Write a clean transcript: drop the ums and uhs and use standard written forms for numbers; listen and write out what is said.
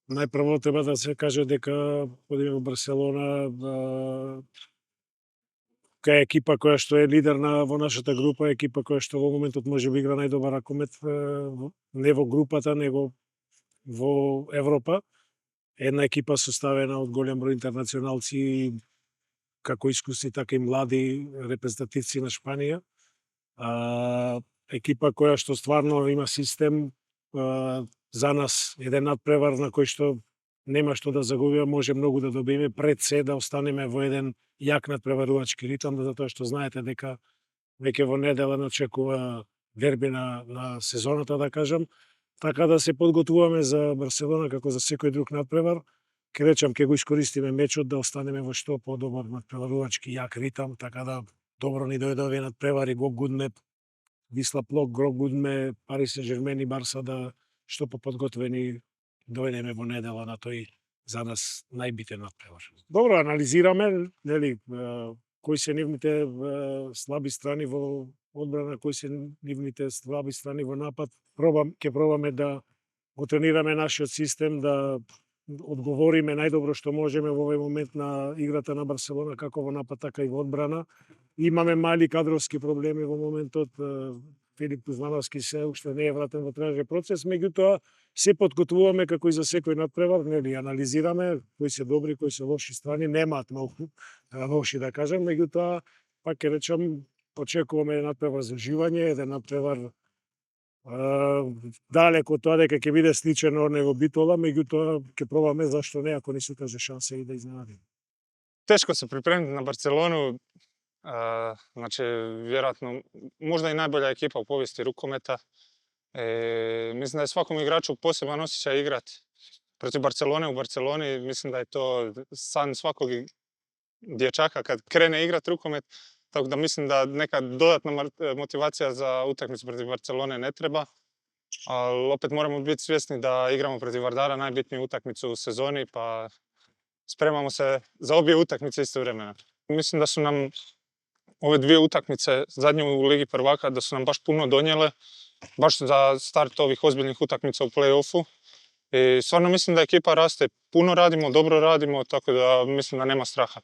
Најпрво треба да се каже дека одиме во Барселона, кај екипа која што е лидер во нашата група, екипа која што во моментот може би игра најдобар ракомет, не во групата, него во Европа. Една екипа составена од голем број интернационалци, како искусни, така и млади репрезентативци на Шпанија. Екипа која што стварно има систем, за нас еден надпревар на кој што нема што да загубиме, може многу да добиеме, пред се да останеме во еден јак надпреварувачки ритам, затоа што знаете дека веќе во недела не очекува дерби на сезоната, да кажам. Така да се подготвуваме за Барселона како за секој друг надпревар. Ке речам, ке го искористиме мечот да останеме во што подобар надпреварувачки јак ритам, така да добро ни дојде овие надпревари, го гудме Висла Плок, го гудме Пари Сен Жермен и Барса, да што поподготвени дојдеме во недела на тој за нас најбитен надпревар. Добро, анализираме, нели, кои се нивните слаби страни во одбрана, кои се нивните слаби страни во напад. Ќе пробаме да го тренираме нашиот систем, да одговориме најдобро што можеме во овој момент на играта на Барселона, како во напад, така и во одбрана. Имаме мали кадровски проблеми во моментот. Филип Кузмановски се уште не е вратен во тренажен процес, меѓутоа се подготвуваме како и за секој надпревар, нели, анализираме кои се добри, кои се лоши страни, немаат многу лоши, да кажам, меѓутоа пак ќе речам, очекуваме еден надпревар за уживање, еден надпревар далеко од тоа дека ќе биде сличен од него Битола, меѓутоа ќе пробаме, зашто не, ако ни се укаже шанса и да изненадиме. Тешко се припремите на Барселону, значи, веројатно, можда и најбоља екипа во повести рукомета. Мислам да е сваком играчу посебен осеќај играт против Барселоне у Барселони. Мислам да е тоа сан сваког дјечака кад крене играт рукомет. Така да мислам да нека додатна мотивација за утакмица против Барселоне не треба. Ali opet moramo biti svjesni da igramo protiv Vardara najbitniju utakmicu u sezoni, pa spremamo se za obje utakmice istovremeno. Mislim da su nam ove dvije utakmice, zadnje u Ligi prvaka, da su nam baš puno donijele, baš za start ovih ozbiljnih utakmica u play-offu. I stvarno mislim da ekipa raste, puno radimo, dobro radimo, tako da mislim da nema straha.